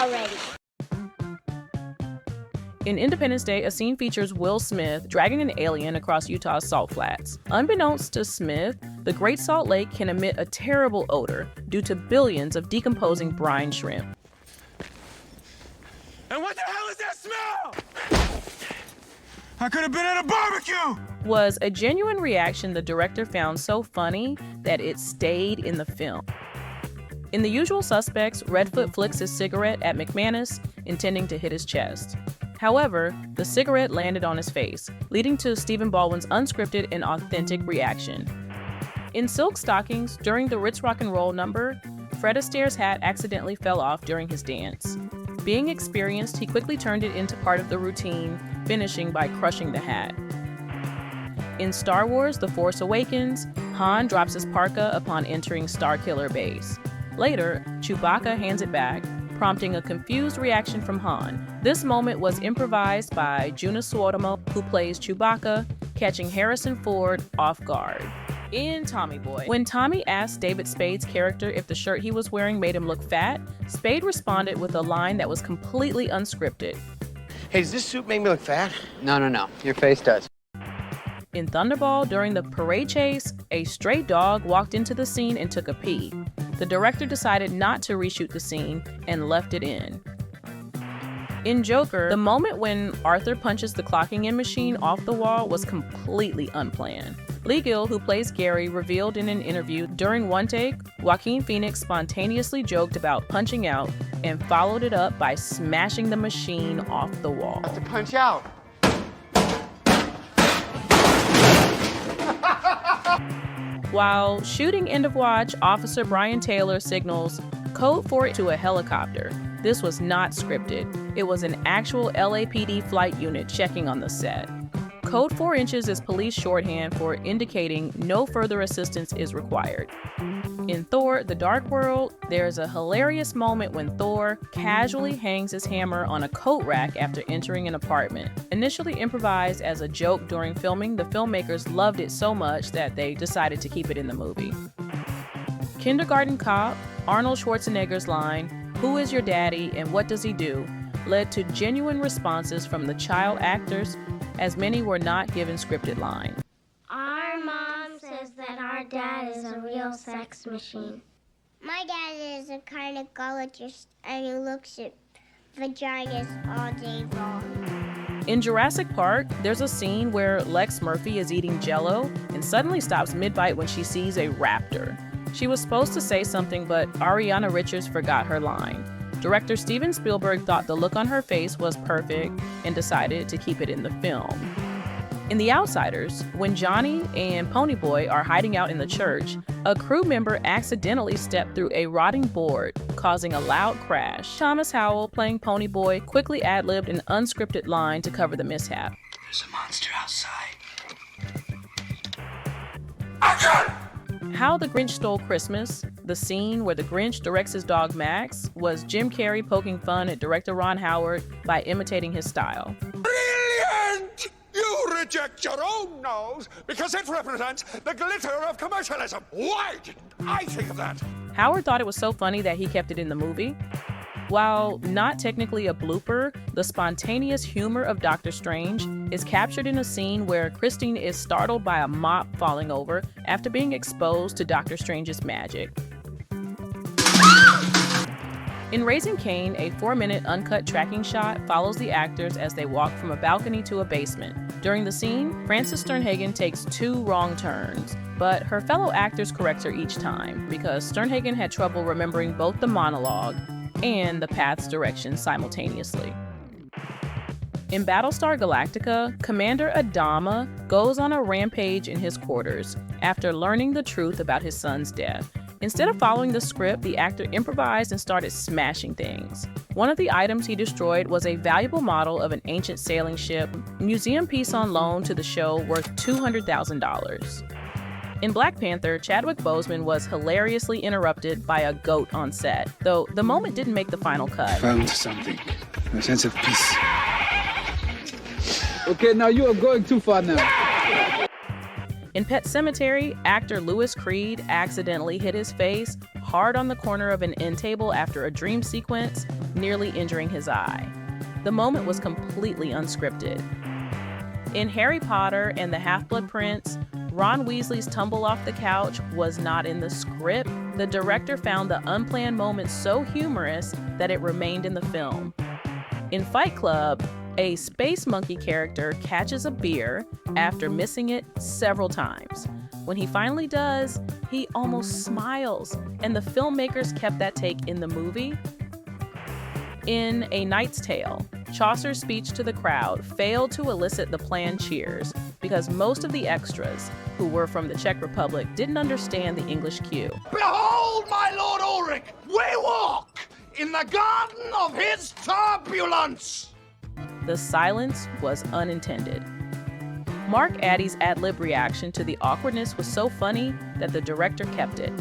already. In Independence Day, a scene features Will Smith dragging an alien across Utah's salt flats. Unbeknownst to Smith, the Great Salt Lake can emit a terrible odor due to billions of decomposing brine shrimp. And what the hell is that smell? I could have been at a barbecue! Was a genuine reaction the director found so funny that it stayed in the film. In The Usual Suspects, Redfoot flicks his cigarette at McManus, intending to hit his chest. However, the cigarette landed on his face, leading to Stephen Baldwin's unscripted and authentic reaction. In Silk Stockings, during the Ritz Rock and Roll number, Fred Astaire's hat accidentally fell off during his dance. Being experienced, he quickly turned it into part of the routine, finishing by crushing the hat. In Star Wars: The Force Awakens, Han drops his parka upon entering Starkiller Base. Later, Chewbacca hands it back, prompting a confused reaction from Han. This moment was improvised by Juna Suotamo, who plays Chewbacca, catching Harrison Ford off guard. In Tommy Boy, when Tommy asked David Spade's character if the shirt he was wearing made him look fat, Spade responded with a line that was completely unscripted. Hey, does this suit make me look fat? No. Your face does. In Thunderball, during the parade chase, a stray dog walked into the scene and took a pee. The director decided not to reshoot the scene and left it in. In Joker, the moment when Arthur punches the clocking in machine off the wall was completely unplanned. Lee Gill, who plays Gary, revealed in an interview during one take, Joaquin Phoenix spontaneously joked about punching out and followed it up by smashing the machine off the wall. I have to punch out. While shooting End of Watch, Officer Brian Taylor signals code for it to a helicopter. This was not scripted. It was an actual LAPD flight unit checking on the set. Code 4 inches is police shorthand for indicating no further assistance is required. In Thor: The Dark World, there's a hilarious moment when Thor casually hangs his hammer on a coat rack after entering an apartment. Initially improvised as a joke during filming, the filmmakers loved it so much that they decided to keep it in the movie. Kindergarten Cop, Arnold Schwarzenegger's line, "Who is your daddy and what does he do?" led to genuine responses from the child actors, as many were not given scripted lines. Our mom says that our dad is a real sex machine. My dad is a gynecologist and he looks at vaginas all day long. In Jurassic Park, there's a scene where Lex Murphy is eating Jell-O and suddenly stops mid-bite when she sees a raptor. She was supposed to say something, but Ariana Richards forgot her line. Director Steven Spielberg thought the look on her face was perfect and decided to keep it in the film. In The Outsiders, when Johnny and Ponyboy are hiding out in the church, a crew member accidentally stepped through a rotting board, causing a loud crash. Thomas Howell, playing Ponyboy, quickly ad-libbed an unscripted line to cover the mishap. There's a monster outside. Action! How the Grinch Stole Christmas, the scene where the Grinch directs his dog Max, was Jim Carrey poking fun at director Ron Howard by imitating his style. Brilliant! You reject your own nose because it represents the glitter of commercialism. Why didn't I think of that? Howard thought it was so funny that he kept it in the movie. While not technically a blooper, the spontaneous humor of Doctor Strange is captured in a scene where Christine is startled by a mop falling over after being exposed to Doctor Strange's magic. In Raising Cain, a 4-minute uncut tracking shot follows the actors as they walk from a balcony to a basement. During the scene, Frances Sternhagen takes 2 wrong turns, but her fellow actors correct her each time because Sternhagen had trouble remembering both the monologue and the path's direction simultaneously. In Battlestar Galactica, Commander Adama goes on a rampage in his quarters after learning the truth about his son's death. Instead of following the script, the actor improvised and started smashing things. One of the items he destroyed was a valuable model of an ancient sailing ship, museum piece on loan to the show worth $200,000. In Black Panther, Chadwick Boseman was hilariously interrupted by a goat on set, though the moment didn't make the final cut. Found something. A sense of peace. Okay, now you are going too far now. In Pet Sematary, actor Louis Creed accidentally hit his face hard on the corner of an end table after a dream sequence, nearly injuring his eye. The moment was completely unscripted. In Harry Potter and the Half-Blood Prince, Ron Weasley's tumble off the couch was not in the script. The director found the unplanned moment so humorous that it remained in the film. In Fight Club, a space monkey character catches a beer after missing it several times. When he finally does, he almost smiles, and the filmmakers kept that take in the movie. In A Knight's Tale, Chaucer's speech to the crowd failed to elicit the planned cheers because most of the extras, who were from the Czech Republic, didn't understand the English cue. Behold, my Lord Ulrich, we walk in the garden of his turbulence. The silence was unintended. Mark Addy's ad-lib reaction to the awkwardness was so funny that the director kept it.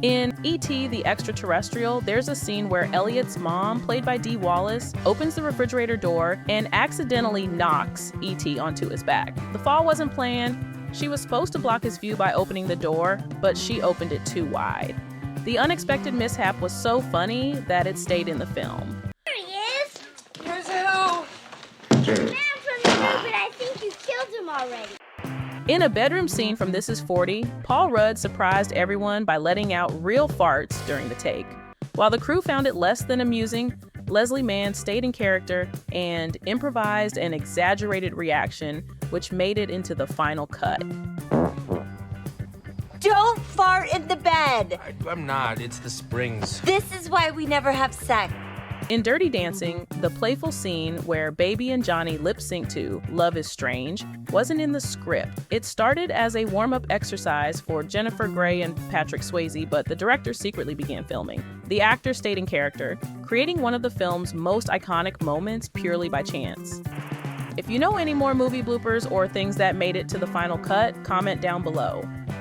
In E.T. the Extraterrestrial, there's a scene where Elliot's mom, played by Dee Wallace, opens the refrigerator door and accidentally knocks E.T. onto his back. The fall wasn't planned. She was supposed to block his view by opening the door, but she opened it too wide. The unexpected mishap was so funny that it stayed in the film. There he is. Where's who? Man from the room, but I think you killed him already. In a bedroom scene from This Is 40, Paul Rudd surprised everyone by letting out real farts during the take. While the crew found it less than amusing, Leslie Mann stayed in character and improvised an exaggerated reaction, which made it into the final cut. Don't fart in the bed! I'm not. It's the springs. This is why we never have sex. In Dirty Dancing, the playful scene where Baby and Johnny lip-sync to Love is Strange wasn't in the script. It started as a warm-up exercise for Jennifer Grey and Patrick Swayze, but the director secretly began filming. The actors stayed in character, creating one of the film's most iconic moments purely by chance. If you know any more movie bloopers or things that made it to the final cut, comment down below.